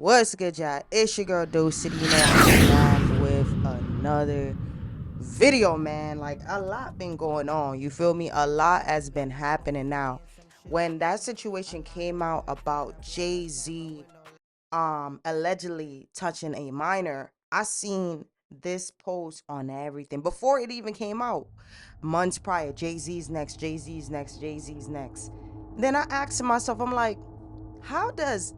What's good, y'all? It's your girl Do City. You know I'm back with another video, man. Like a lot been going on. You feel me? A lot has been happening now. When that situation came out about Jay-Z allegedly touching a minor, I seen this post on everything before it even came out. Months prior, Jay-Z's next, Jay-Z's next, Jay-Z's next. Then I asked myself, I'm like, how does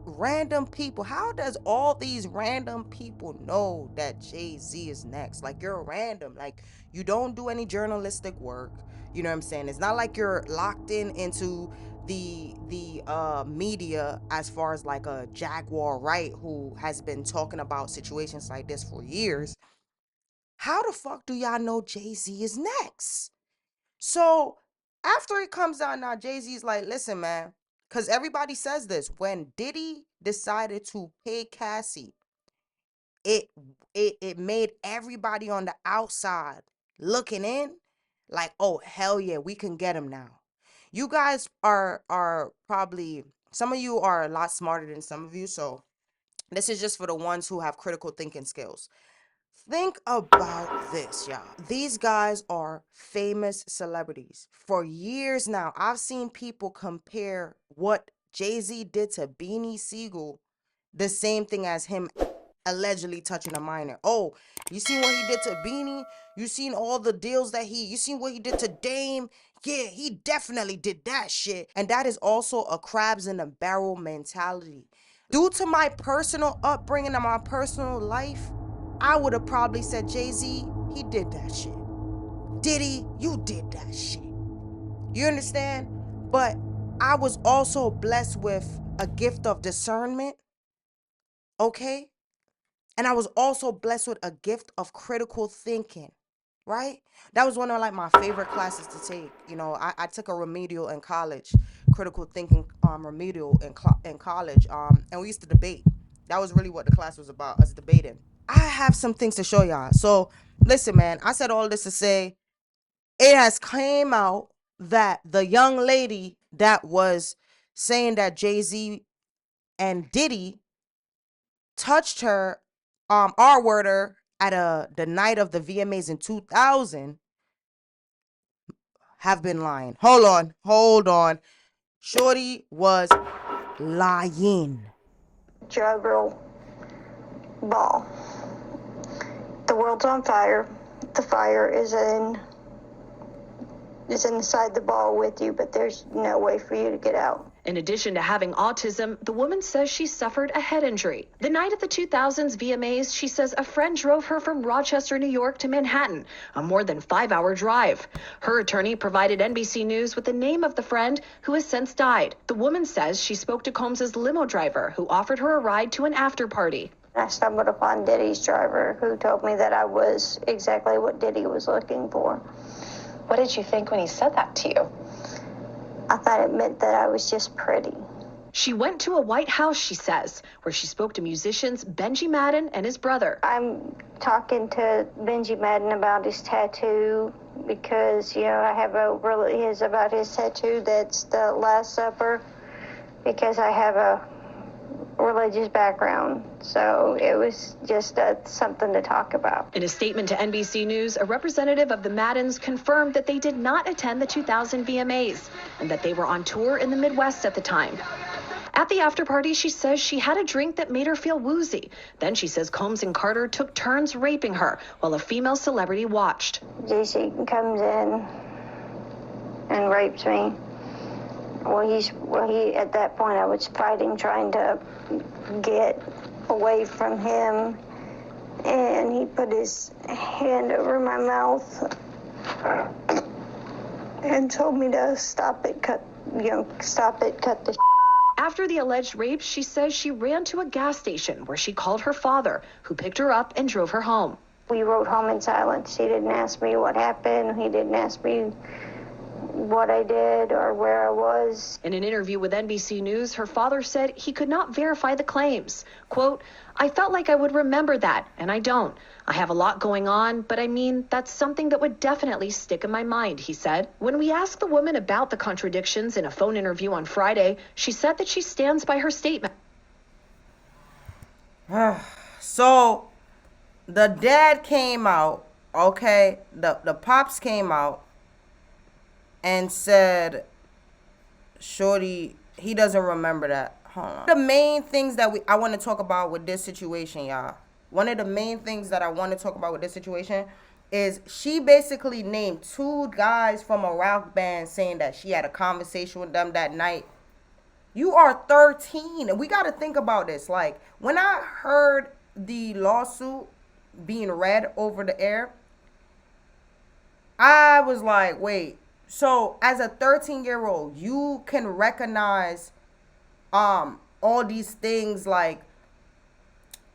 all these random people know that Jay-Z is next? Like, you're random. Like, you don't do any journalistic work. You know what I'm saying? It's not like you're locked into the media as far as like a Jaguar Wright who has been talking about situations like this for years. How the fuck do y'all know Jay-Z is next? So after it comes out now, Jay-Z's like, listen, man, because everybody says this. When Diddy decided to pay Cassie, it it made everybody on the outside looking in like, oh hell yeah, we can get him now. You guys are probably, some of you are a lot smarter than some of you, so this is just for the ones who have critical thinking skills. Think about this, y'all. These guys are famous celebrities. For years now, I've seen people compare what Jay-Z did to Beanie Siegel, the same thing as him allegedly touching a minor. Oh, you seen what he did to Beanie? You seen all the deals that you seen what he did to Dame? Yeah, he definitely did that shit. And that is also a crabs in a barrel mentality. Due to my personal upbringing and my personal life, I would have probably said, Jay-Z, he did that shit. Diddy, you did that shit. You understand? But I was also blessed with a gift of discernment, okay? And I was also blessed with a gift of critical thinking, right? That was one of like my favorite classes to take. You know, I took a remedial in college, critical thinking remedial in college. And we used to debate. That was really what the class was about, us debating. I have some things to show y'all. So listen, man, I said all this to say it has came out that the young lady that was saying that Jay-Z and Diddy touched her, R-word her at the night of the VMAs in 2000 have been lying. Hold on. Shorty was lying. Juggerl ball. The world's on fire. The fire is inside the ball with you, but there's no way for you to get out. In addition to having autism, the woman says she suffered a head injury. The night of the 2000s VMAs, she says a friend drove her from Rochester, New York to Manhattan, a more than 5-hour drive. Her attorney provided NBC News with the name of the friend who has since died. The woman says she spoke to Combs's limo driver, who offered her a ride to an after party. I stumbled upon Diddy's driver, who told me that I was exactly what Diddy was looking for. What did you think when he said that to you? I thought it meant that I was just pretty. She went to a White House, she says, where she spoke to musicians Benji Madden and his brother. I'm talking to Benji Madden about his tattoo because, I have about his tattoo that's the Last Supper, because I have a religious background. So it was just something to talk about. In a statement to NBC News, a representative of the Maddens confirmed that they did not attend the 2000 VMAs and that they were on tour in the Midwest at the time. At the after party, she says she had a drink that made her feel woozy. Then she says Combs and Carter took turns raping her while a female celebrity watched. JC comes in and rapes me. He at that point I was fighting, trying to get away from him, and he put his hand over my mouth and told me to stop it, cut the. After the alleged rape, she says she ran to a gas station where she called her father, who picked her up and drove her home. We rode home in silence. He didn't ask me what happened. He didn't ask me what I did or where I was. In an interview with NBC News, her father said he could not verify the claims. Quote, I felt like I would remember that, and I don't. I have a lot going on, but I mean, that's something that would definitely stick in my mind, he said. When we asked the woman about the contradictions in a phone interview on Friday, she said that she stands by her statement. So the dad came out, okay? The pops came out and said, Shorty, he doesn't remember that. Hold on. The main things that I want to talk about with this situation, y'all. One of the main things that I want to talk about with this situation is she basically named two guys from a rock band saying that she had a conversation with them that night. You are 13, and we got to think about this. Like, when I heard the lawsuit being read over the air, I was like, wait. So, as a 13-year-old, you can recognize all these things like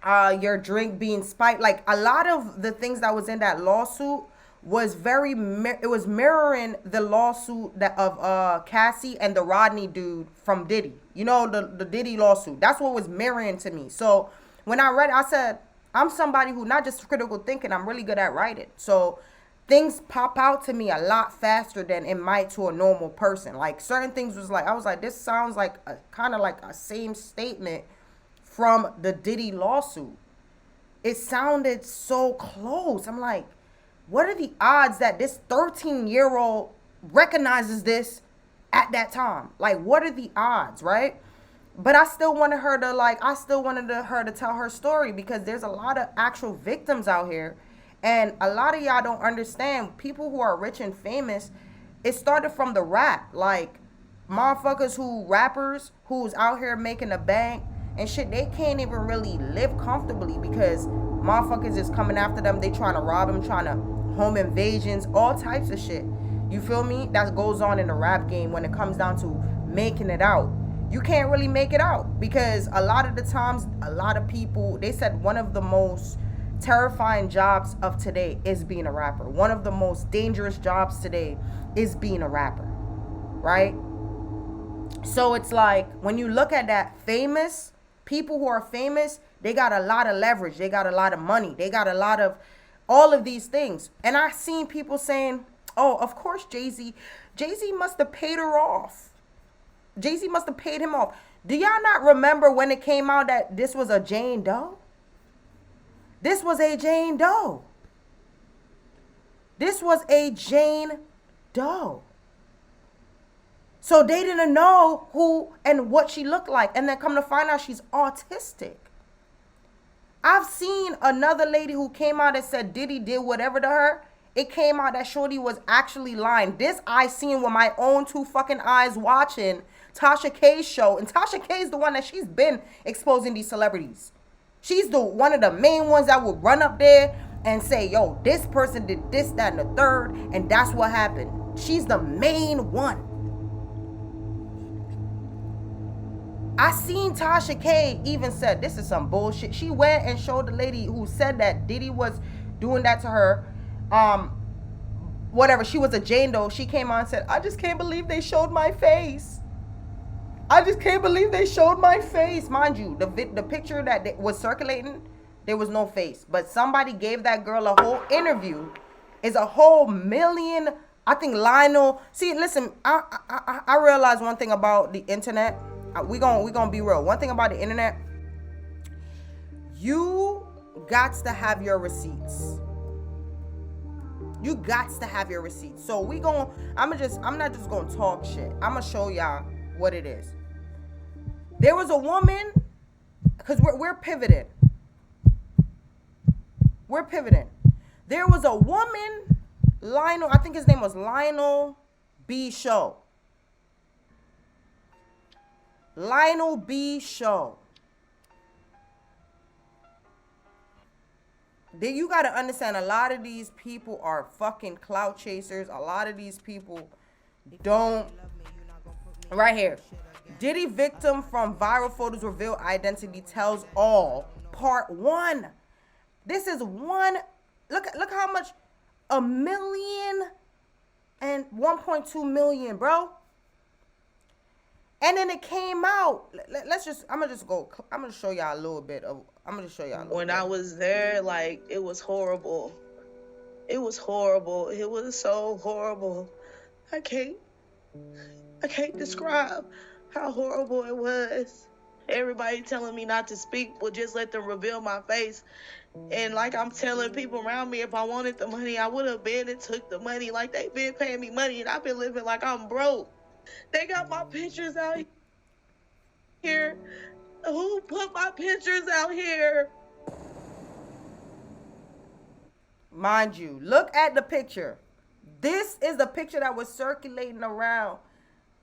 your drink being spiked. Like, a lot of the things that was in that lawsuit was it was mirroring the lawsuit that of Cassie and the Rodney dude from Diddy. You know, the Diddy lawsuit. That's what was mirroring to me. So when I read it, I said, I'm somebody who not just critical thinking, I'm really good at writing. So things pop out to me a lot faster than it might to a normal person. Like, certain things was like, I was like, this sounds like a kind of like a same statement from the Diddy lawsuit. It sounded so close. I'm like, what are the odds that this 13-year-old recognizes this at that time? Like, what are the odds, right? But I still wanted her to her to tell her story, because there's a lot of actual victims out here. And a lot of y'all don't understand, people who are rich and famous, it started from the rap. Like, rappers who's out here making a bank and shit, they can't even really live comfortably because motherfuckers is coming after them. They trying to rob them, trying to home invasions, all types of shit. You feel me? That goes on in the rap game when it comes down to making it out. You can't really make it out because a lot of the times, a lot of people, they said one of the most terrifying jobs of today is being a rapper. One of the most dangerous jobs today is being a rapper, right? So it's like, when you look at that, people who are famous, they got a lot of leverage. They got a lot of money. They got a lot of all of these things. And I seen people saying, oh, of course Jay-Z must have paid her off. Jay-Z must have paid him off. Do y'all not remember when it came out that this was a Jane Doe? This was a Jane Doe. This was a Jane Doe. So they didn't know who and what she looked like. And then come to find out she's autistic. I've seen another lady who came out and said Diddy did whatever to her. It came out that Shorty was actually lying. This I seen with my own two fucking eyes watching Tasha K's show. And Tasha K is the one that she's been exposing these celebrities. She's the one of the main ones that would run up there and say, yo, this person did this, that, and the third, and that's what happened. She's the main one. I seen Tasha K even said, this is some bullshit. She went and showed the lady who said that Diddy was doing that to her. Whatever, she was a Jane Doe. She came on and said, I just can't believe they showed my face. I just can't believe they showed my face. Mind you, the picture that was circulating, there was no face. But somebody gave that girl a whole interview. It's a whole million, I think Lionel. See, listen, I realized one thing about the internet. We gonna be real. One thing about the internet, you got to have your receipts. You got to have your receipts. So I'm not just gonna talk shit. I'm gonna show y'all what it is. There was a woman, because we're pivoting. We're pivoting. There was a woman, Lionel, I think his name was Lionel B. Show. Lionel B. Show. Then you got to understand, a lot of these people are fucking clout chasers. A lot of these people don't. Right here. Diddy victim from viral photos reveal identity tells all. Part 1. This is one. Look how much. 1 million and 1.2 million, bro. And then it came out. I'm gonna show y'all a little bit of. When I was there, like, it was horrible. It was horrible. It was so horrible. I can't describe how horrible it was. Everybody telling me not to speak, but just let them reveal my face. And like I'm telling people around me, if I wanted the money, I would have been and took the money. Like they've been paying me money, and I've been living like I'm broke. They got my pictures out here. Who put my pictures out here? Mind you, look at the picture. This is the picture that was circulating around.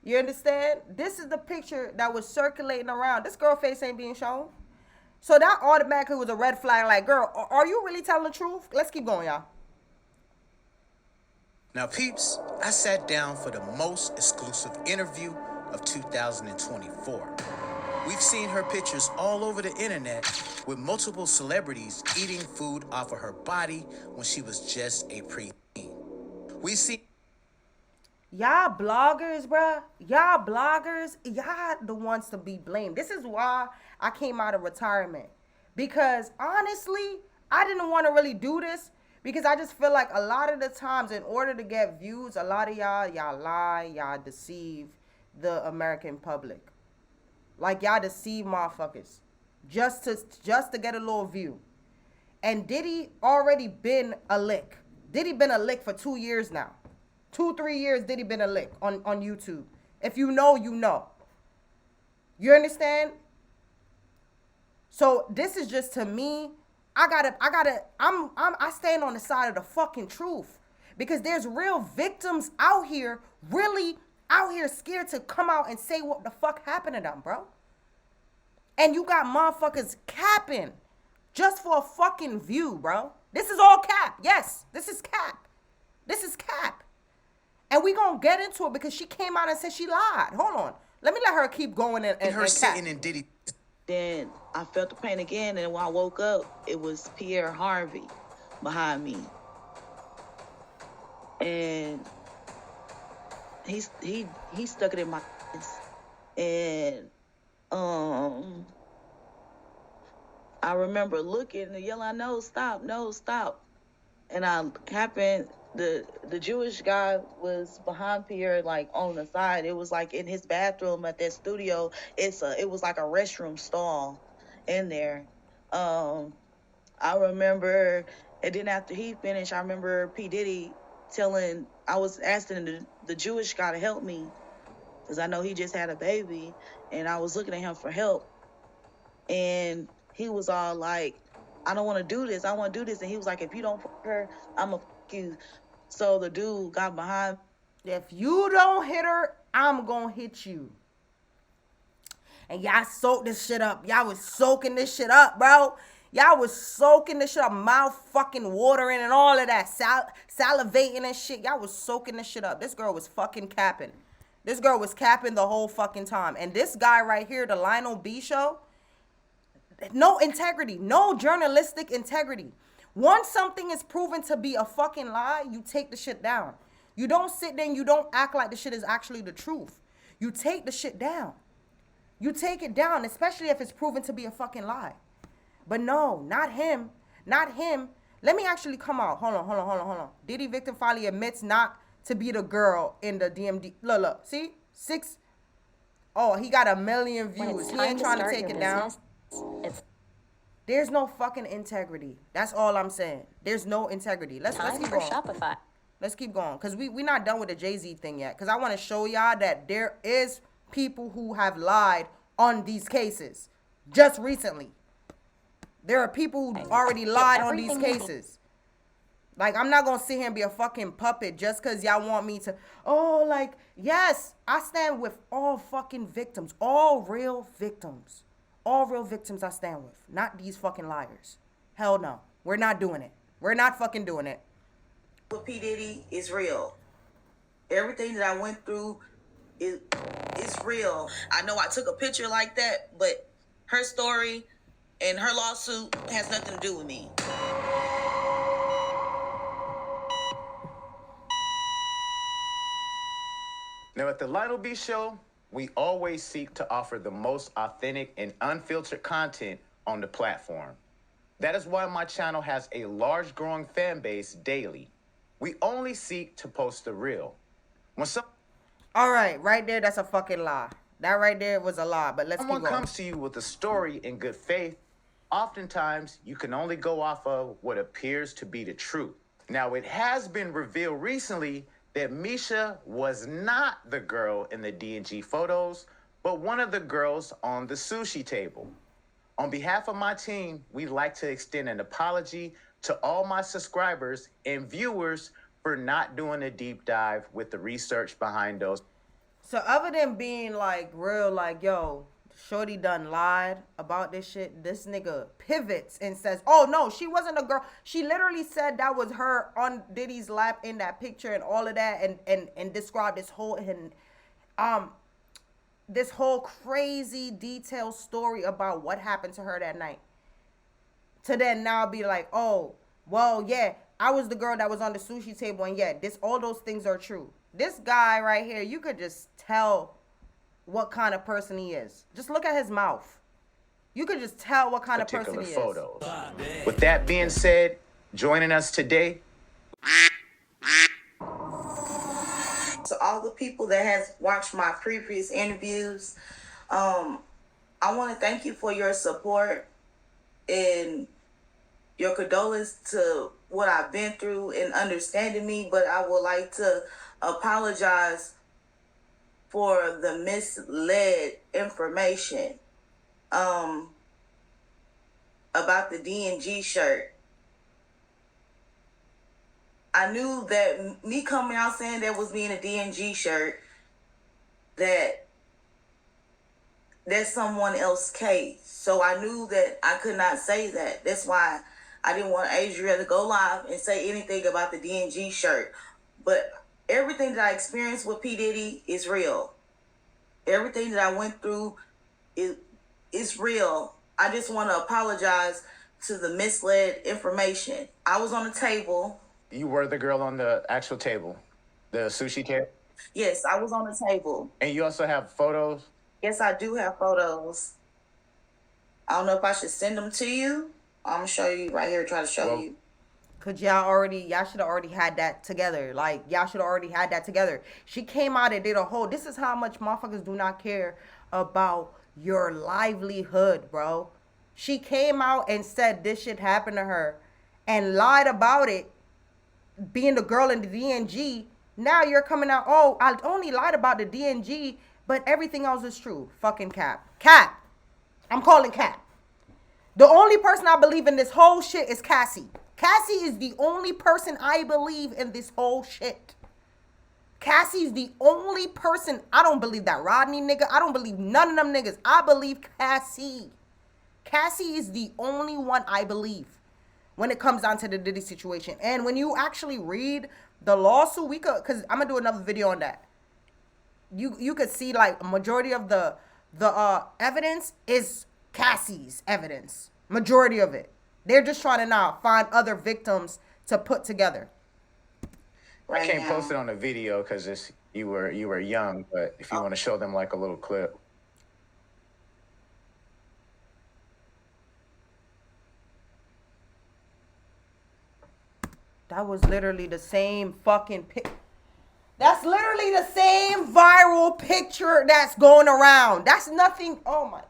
You understand? This is the picture that was circulating around. This girl face ain't being shown. So that automatically was a red flag. Like, girl, are you really telling the truth? Let's keep going, y'all. Now, peeps, I sat down for the most exclusive interview of 2024. We've seen her pictures all over the internet with multiple celebrities eating food off of her body when she was just a preteen. We see Y'all bloggers, bruh. Y'all bloggers, y'all the ones to be blamed. This is why I came out of retirement. Because honestly, I didn't want to really do this because I just feel like a lot of the times in order to get views, a lot of y'all lie, y'all deceive the American public. Like y'all deceive motherfuckers just to get a little view. And Diddy already been a lick. Diddy been a lick for 2 years now. 2-3 years Diddy been a lick on YouTube. If you know, you know. You understand? So this is just to me. I stand on the side of the fucking truth. Because there's real victims out here, really out here scared to come out and say what the fuck happened to them, bro. And you got motherfuckers capping just for a fucking view, bro. This is all cap. Yes, this is cap. This is cap. And we gonna get into it because she came out and said she lied. Hold on. Let me let her keep going and her sitting in Diddy. Then I felt the pain again, and when I woke up, it was Pierre Harvey behind me. And he stuck it in my face. And I remember looking and yelling, no, stop. And I happened, the Jewish guy was behind Pierre, like on the side. It was like in his bathroom at that studio. It was like a restroom stall in there. I remember, and then after he finished, I remember P. Diddy I was asking the Jewish guy to help me because I know he just had a baby, and I was looking at him for help. And he was all like, I don't want to do this. I want to do this. And he was like, if you don't fuck her, I'm going to fuck you. So the dude got behind. If you don't hit her, I'm going to hit you. And y'all soaked this shit up. Y'all was soaking this shit up, bro. Y'all was soaking this shit up. Mouth fucking watering and all of that. Salivating and shit. Y'all was soaking this shit up. This girl was fucking capping. This girl was capping the whole fucking time. And this guy right here, the Lionel B show, no integrity, no journalistic integrity. Once something is proven to be a fucking lie, you take the shit down. You don't sit there and you don't act like the shit is actually the truth. You take the shit down. You take it down, especially if it's proven to be a fucking lie. But no, not him. Not him. Let me actually come out. Hold on. Diddy victim finally admits not to be the girl in the DMD. Look. See? 6. Oh, he got 1 million views. He ain't trying to take it down. There's no fucking integrity. That's all I'm saying. There's no integrity. Let's keep going. Shopify. Let's keep going. Because we not done with the Jay-Z thing yet. Because I want to show y'all that there is people who have lied on these cases. Just recently. There are people who already lied on these cases. Like, I'm not going to sit here and be a fucking puppet just because y'all want me to. Oh, like, yes, I stand with all fucking victims. All real victims. All real victims I stand with. Not these fucking liars. Hell no. We're not doing it. We're not fucking doing it. But P. Diddy is real. Everything that I went through is real. I know I took a picture like that, but her story and her lawsuit has nothing to do with me. Now, at the Lionel B Show, we always seek to offer the most authentic and unfiltered content on the platform. That is why my channel has a large growing fan base daily. We only seek to post the real. All right, right there, that's a fucking lie. That right there was a lie, but let's keep Someone going. comes to you with a story in good faith, oftentimes you can only go off of what appears to be the truth. Now, it has been revealed recently that Misha was not the girl in the D&G photos, but one of the girls on the sushi table. On behalf of my team, we'd like to extend an apology to all my subscribers and viewers for not doing a deep dive with the research behind those. So other than being like real, like, yo, Shorty done lied about this shit, this nigga pivots and says, oh no, she wasn't a girl. She literally said that was her on Diddy's lap in that picture and all of that, and described this whole crazy detailed story about what happened to her that night. To then now be like, oh, well, yeah, I was the girl that was on the sushi table, and yeah, all those things are true. This guy right here, you could just tell what kind of person he is. Just look at his mouth. You could just tell what kind of person he photos. Is. With that being said, joining us today. To all the people that has watched my previous interviews, I want to thank you for your support and your condolence to what I've been through and understanding me, but I would like to apologize for the misled information about the D&G shirt. I knew that me coming out saying that was being a D&G shirt, that's someone else's case. So I knew that I could not say that. That's why I didn't want Adria to go live and say anything about the D&G shirt. But everything that I experienced with P. Diddy is real. Everything that I went through is real. I just want to apologize to the misled information. I was on the table. You were the girl on the actual table, the sushi table? Yes, I was on the table. And you also have photos? Yes, I do have photos. I don't know if I should send them to you. I'm going to show you right here, try to show you. Cause y'all should have already had that together. Like, y'all should have already had that together. She came out and did a whole, this is how much motherfuckers do not care about your livelihood, bro. She came out and said this shit happened to her and lied about it, being the girl in the D&G. Now you're coming out, oh, I only lied about the D&G, but everything else is true. Fucking cap. Cap. I'm calling cap. The only person I believe in this whole shit is Cassie. Cassie is the only person I believe in this whole shit. Cassie's the only person. I don't believe that Rodney nigga. I don't believe none of them niggas. I believe Cassie. Cassie is the only one I believe when it comes down to the Diddy situation. And when you actually read the lawsuit, because I'm going to do another video on that. You could see like a majority of the evidence is Cassie's evidence. Majority of it. They're just trying to now find other victims to put together. I can't post it on the video because you were young, but if you want to show them like a little clip. That was literally the same fucking pic. That's literally the same viral picture that's going around. That's nothing. Oh my God.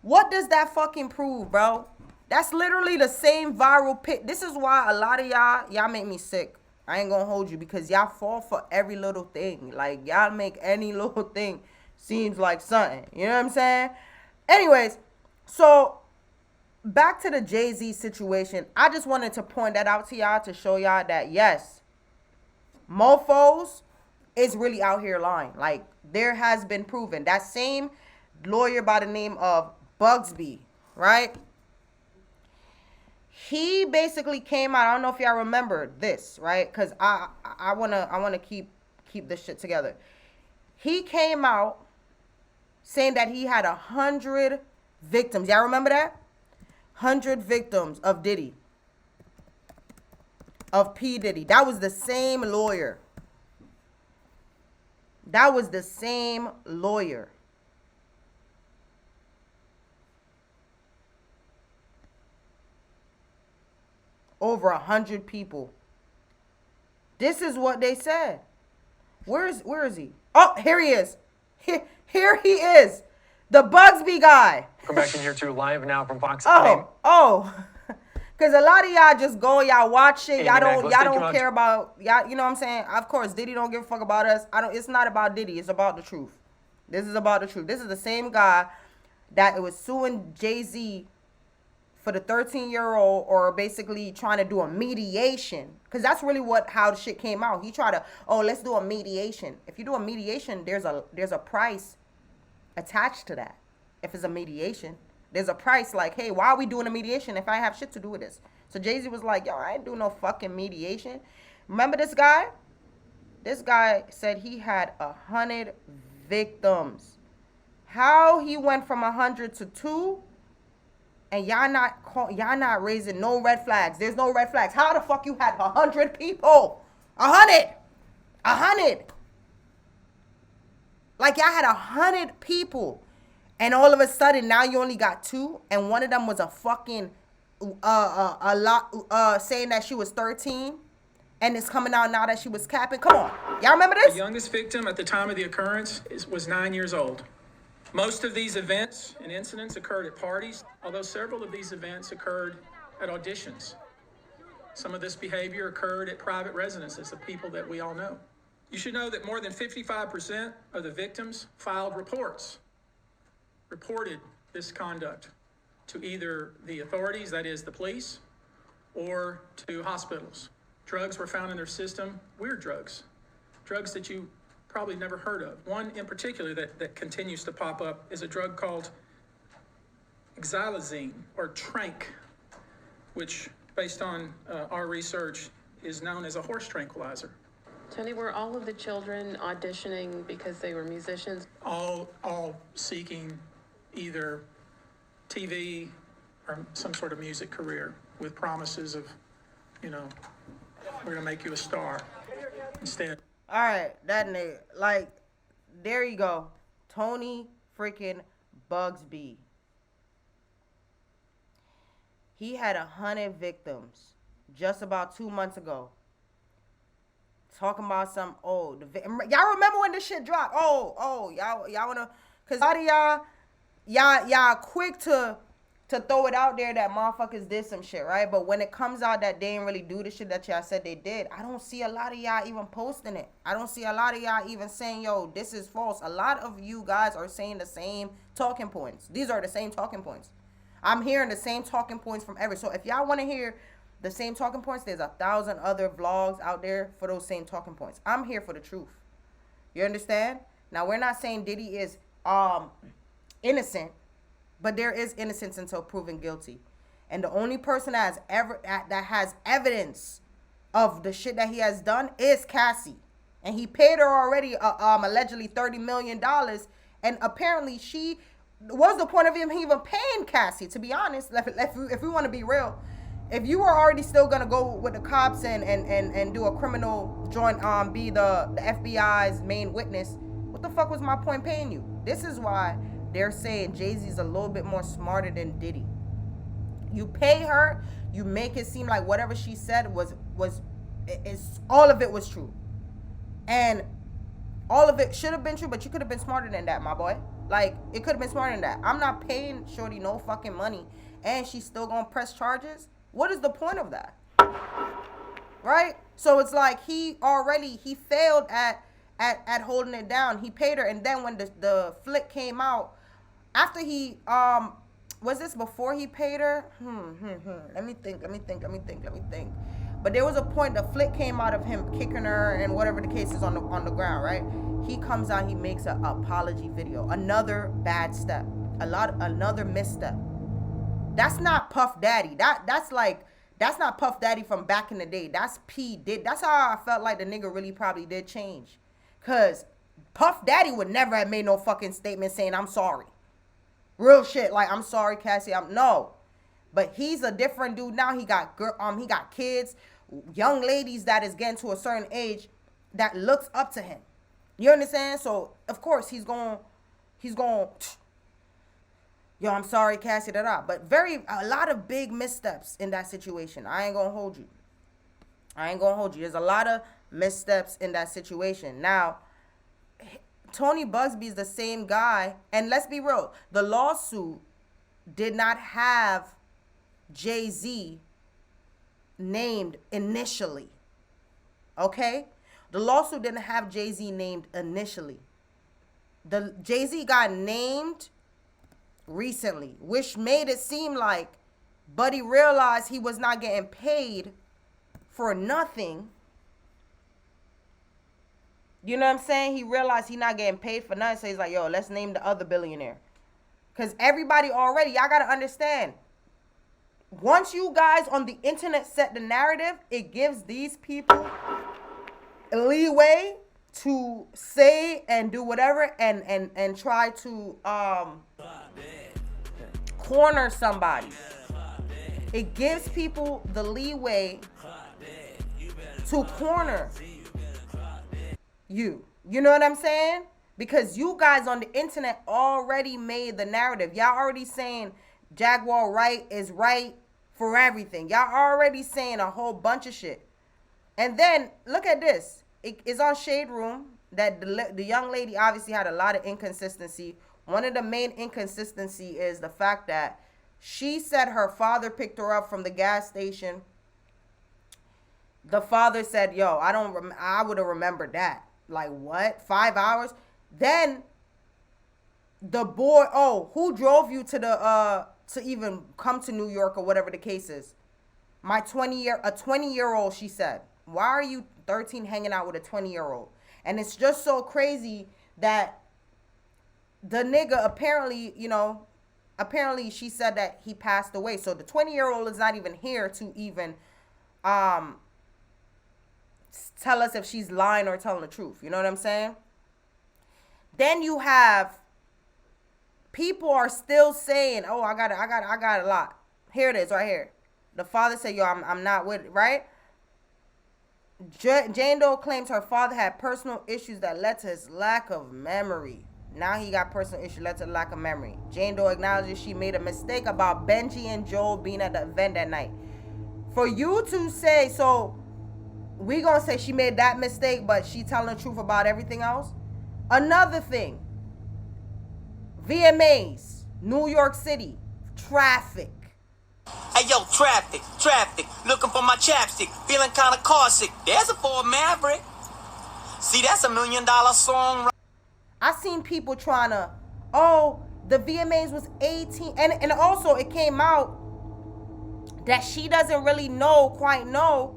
What does that fucking prove, bro? That's literally the same viral pic. This is why a lot of y'all make me sick. I ain't gonna hold you because y'all fall for every little thing. Like, y'all make any little thing seems like something. You know what I'm saying? Anyways, so back to the Jay-Z situation. I just wanted to point that out to y'all to show y'all that, yes, mofos is really out here lying. Like, there has been proven. That same lawyer by the name of Bugsby, right? He basically came out. I don't know if y'all remember this, right? Because I wanna keep this shit together. He came out saying that he had 100 victims. Y'all remember that? 100 victims of Diddy. Of P. Diddy. That was the same lawyer. That was the same lawyer. Over 100 people. This is what they said. Where is he? Oh, here he is. Here he is, the Bugsby guy. Come back in here too, live now from Fox. Oh. Cause a lot of y'all just go, y'all watch shit, Amy y'all Mac, don't care about y'all. You know what I'm saying? Of course, Diddy don't give a fuck about us. It's not about Diddy. It's about the truth. This is about the truth. This is the same guy that was suing Jay-Z for the 13-year-old, or basically trying to do a mediation. Cause that's really how the shit came out. He tried to, let's do a mediation. If you do a mediation, there's a price attached to that. If it's a mediation, there's a price. Like, hey, why are we doing a mediation if I have shit to do with this? So Jay-Z was like, yo, I ain't doing no fucking mediation. Remember this guy? This guy said he had 100 victims. How he went from 100 to 2, and y'all not raising no red flags. There's no red flags. How the fuck you had 100 people? 100. Like, y'all had 100 people. And all of a sudden, now you only got 2, and one of them was a fucking saying that she was 13, and it's coming out now that she was capping. Come on, y'all remember this? The youngest victim at the time of the occurrence was 9 years old. Most of these events and incidents occurred at parties, although several of these events occurred at auditions. Some of this behavior occurred at private residences of people that we all know. You should know that more than 55% of the victims reported this conduct to either the authorities, that is the police, or to hospitals. Drugs were found in their system, weird drugs that you probably never heard of. One in particular that continues to pop up is a drug called xylazine, or trank, which, based on our research, is known as a horse tranquilizer. Tony, were all of the children auditioning because they were musicians? All seeking either TV or some sort of music career, with promises of, we're gonna make you a star instead. All right, that nigga, like, there you go. Tony freaking Bugsby. He had 100 victims just about 2 months ago. Talking about some, y'all remember when this shit dropped? Y'all wanna, cause a lot of y'all quick to throw it out there that motherfuckers did some shit, right? But when it comes out that they didn't really do the shit that y'all said they did, I don't see a lot of y'all even posting it. I don't see a lot of y'all even saying, yo, this is false. A lot of you guys are saying the same talking points. These are the same talking points. I'm hearing the same talking points from so if y'all want to hear the same talking points, there's 1,000 other vlogs out there for those same talking points. I'm here for the truth. You understand? Now, we're not saying Diddy is innocent, but there is innocence until proven guilty. And the only person that has evidence of the shit that he has done is Cassie. And he paid her already allegedly $30 million. And apparently what's the point of him even paying Cassie, to be honest? If we want to be real. If you were already still going to go with the cops and do a criminal joint, be the FBI's main witness, what the fuck was my point paying you? This is why they're saying Jay-Z's a little bit more smarter than Diddy. You pay her, you make it seem like whatever she said was all of it was true. And all of it should have been true, but you could have been smarter than that, my boy. Like, it could have been smarter than that. I'm not paying Shorty no fucking money, and she's still gonna press charges. What is the point of that? Right? So it's like he failed at holding it down. He paid her, and then when the flick came out, after he was this before he paid her? Let me think. But there was a point the flick came out of him kicking her and whatever the case is on the ground, right? He comes out, he makes an apology video. Another bad step. Another misstep. That's not Puff Daddy. That's not Puff Daddy from back in the day. That's P. Did. That's how I felt like the nigga really probably did change. Cause Puff Daddy would never have made no fucking statement saying I'm sorry. Real shit. Like, I'm sorry, Cassie. No. But he's a different dude now. He got kids, young ladies that is getting to a certain age that looks up to him. You understand? So of course he's going, yo, I'm sorry, Cassie, But a lot of big missteps in that situation. I ain't gonna hold you. There's a lot of missteps in that situation. Now, Tony Busby is the same guy. And let's be real, the lawsuit did not have Jay-Z named initially. Okay? The lawsuit didn't have Jay-Z named initially. The Jay-Z got named recently, which made it seem like Buddy realized he was not getting paid for nothing. You know what I'm saying? He realized he's not getting paid for nothing, so he's like, yo, let's name the other billionaire. Because everybody already, y'all got to understand, once you guys on the internet set the narrative, it gives these people leeway to say and do whatever and try to corner somebody. It gives people the leeway to corner you. You know what I'm saying? Because you guys on the internet already made the narrative. Y'all already saying Jaguar Wright is right for everything. Y'all already saying a whole bunch of shit. And then look at this. It's on Shade Room that the young lady obviously had a lot of inconsistency. One of the main inconsistency is the fact that she said her father picked her up from the gas station. The father said, yo, I would have remembered that. Like, what? 5 hours? Then the boy, oh, who drove you to even come to New York or whatever the case is? A 20-year-old, she said. Why are you 13 hanging out with a 20-year-old? And it's just so crazy that the nigga apparently she said that he passed away. So the 20-year-old is not even here to even tell us if she's lying or telling the truth. You know what I'm saying? Then you have people are still saying, oh, I got a lot. Here it is right here. The father said, yo, I'm not with it, right? Jane Doe claims her father had personal issues that led to his lack of memory. Now he got personal issues led to lack of memory. Jane Doe acknowledges she made a mistake about Benji and Joel being at the event that night. For you to say, so we gonna say she made that mistake, but she telling the truth about everything else? Another thing, VMAs, New York City, traffic. Hey yo, traffic, looking for my chapstick, feeling kinda car sick. There's a Ford Maverick. See, that's $1 million song. I seen people trying to, oh, the VMAs was 18, and also it came out that she doesn't really quite know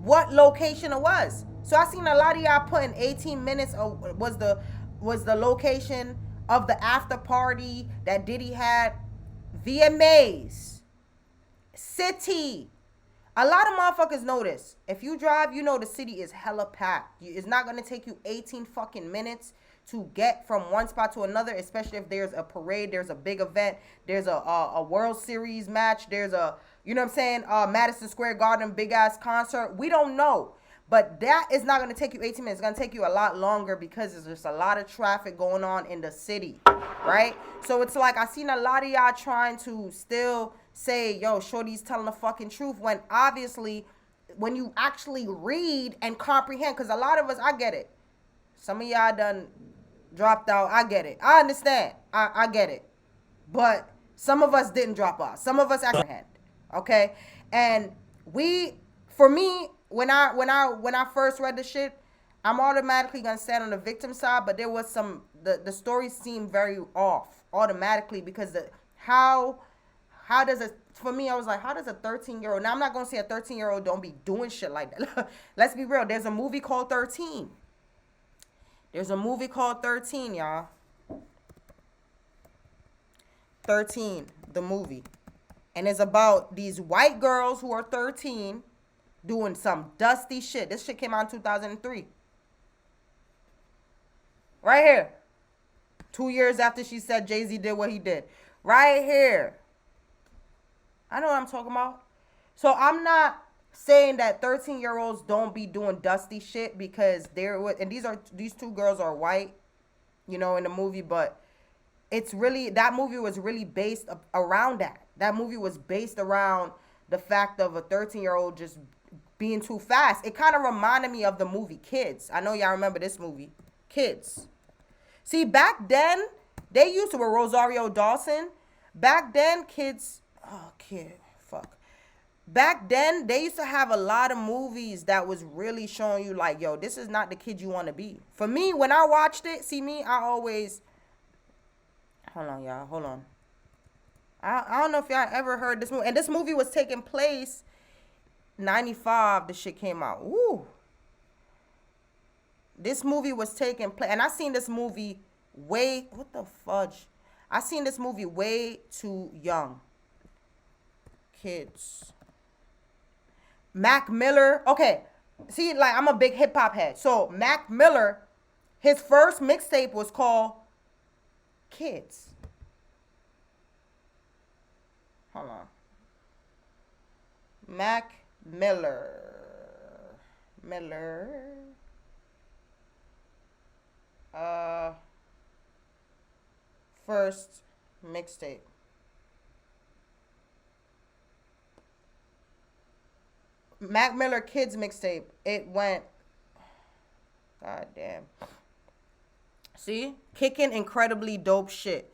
what location it was. So I seen a lot of y'all putting 18 minutes was the location of the after party that Diddy had. VMAs. City. A lot of motherfuckers know this. If you drive, you know the city is hella packed. It's not going to take you 18 fucking minutes to get from one spot to another, especially if there's a parade, there's a big event, there's a World Series match, there's a, you know what I'm saying, Madison Square Garden big ass concert. We don't know. But that is not going to take you 18 minutes. It's going to take you a lot longer because there's just a lot of traffic going on in the city, right? So it's like I seen a lot of y'all trying to still say, yo, shorty's telling the fucking truth, when obviously when you actually read and comprehend, because a lot of us, I get it. Some of y'all done dropped out. I get it. I understand. I get it. But some of us didn't drop off. Some of us comprehend. Okay? And for me, when I first read the shit, I'm automatically gonna stand on the victim side, but there was the story seemed very off automatically because how does it, for me, I was like, how does a 13-year-old, now I'm not gonna say a 13-year-old don't be doing shit like that. Let's be real. There's a movie called 13. There's a movie called 13, y'all. 13, the movie. And it's about these white girls who are 13 doing some dusty shit. This shit came out in 2003. Right here. 2 years after she said Jay-Z did what he did. Right here. I know what I'm talking about. So I'm not saying that 13-year-olds don't be doing dusty shit, because these two girls are white, you know, in the movie, but it's really, that movie was really based around that. That movie was based around the fact of a 13-year-old just being too fast. It kind of reminded me of the movie Kids. I know y'all remember this movie, Kids. See, back then, they used to, with Rosario Dawson, back then, fuck. Back then, they used to have a lot of movies that was really showing you like, yo, this is not the kid you want to be. For me, when I watched it, see me, I always, hold on, y'all, hold on. I don't know if y'all ever heard this movie. And this movie was taking place 95. The shit came out. Woo. This movie was taking place. And I seen this movie what the fudge? I seen this movie way too young. Kids. Mac Miller. Okay. See, like, I'm a big hip hop head. So Mac Miller, his first mixtape was called Kids. Hold on. Mac Miller. First mixtape. Mac Miller Kids mixtape. It went. God damn. See? Kicking incredibly dope shit.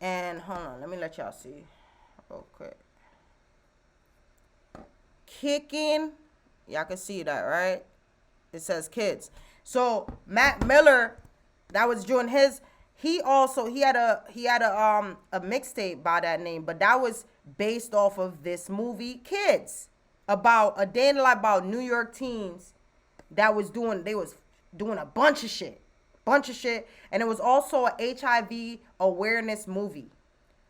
And hold on, let me let y'all see. Real quick. Kicking. Y'all can see that, right? It says kids. So Mac Miller, that was doing his. He had a mixtape by that name, but that was based off of this movie Kids, about a day in the life about New York teens that was doing a bunch of shit, and it was also a HIV awareness movie.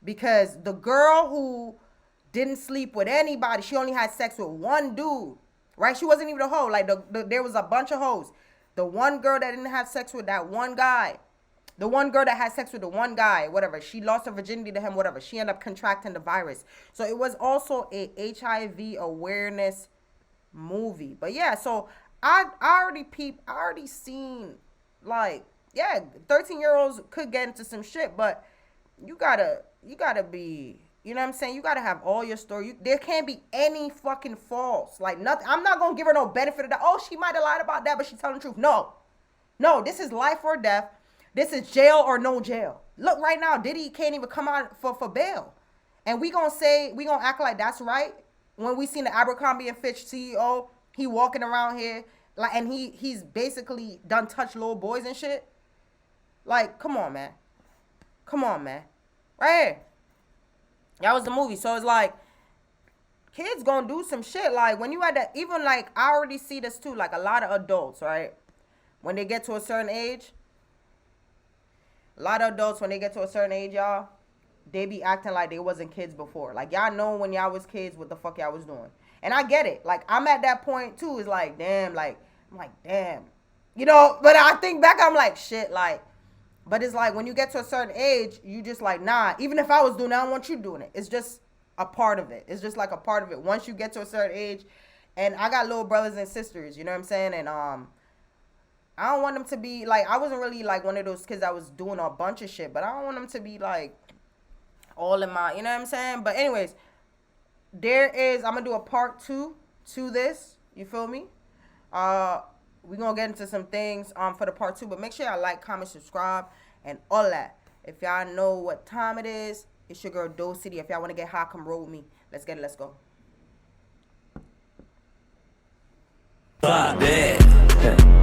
Because the girl who didn't sleep with anybody, she only had sex with one dude, right? She wasn't even a hoe. Like, there was a bunch of hoes. The one girl that didn't have sex with that one guy, the one girl that had sex with the one guy, whatever, she lost her virginity to him, whatever. She ended up contracting the virus. So it was also a HIV awareness movie. But yeah, so I already seen, like, yeah, 13-year-olds could get into some shit, but you gotta be, you know what I'm saying? You gotta have all your story. There can't be any fucking false. Like, nothing. I'm not gonna give her no benefit of that. Oh, she might have lied about that, but she's telling the truth. No, this is life or death. This is jail or no jail. Look, right now, Diddy can't even come out for bail. And we gonna act like that's right when we seen the Abercrombie and Fitch CEO, he walking around here, like, and he's basically done touch little boys and shit. Like, come on, man. Right here. That was the movie. So it's like, kids gonna do some shit. Like, when you had that, even like, I already see this too, like a lot of adults, right? When they get to a certain age, y'all, they be acting like they wasn't kids before. Like, y'all know when y'all was kids what the fuck y'all was doing. And I get it. Like, I'm at that point too. It's like, damn, like, I'm like, damn. You know, but I think back, I'm like, shit, like, but it's like, when you get to a certain age, you just like, nah, even if I was doing it, I don't want you doing it. It's just a part of it. It's just like a part of it. Once you get to a certain age, and I got little brothers and sisters, you know what I'm saying? And I don't want them to be, like, I wasn't really like one of those kids that was doing a bunch of shit, but I don't want them to be like all in my, you know what I'm saying? But anyways, I'm going to do a part 2 to this. You feel me? We're going to get into some things for the part 2, but make sure y'all like, comment, subscribe, and all that. If y'all know what time it is, it's your girl, Doe City. If y'all want to get high, come roll with me. Let's get it. Let's go. Fuck that.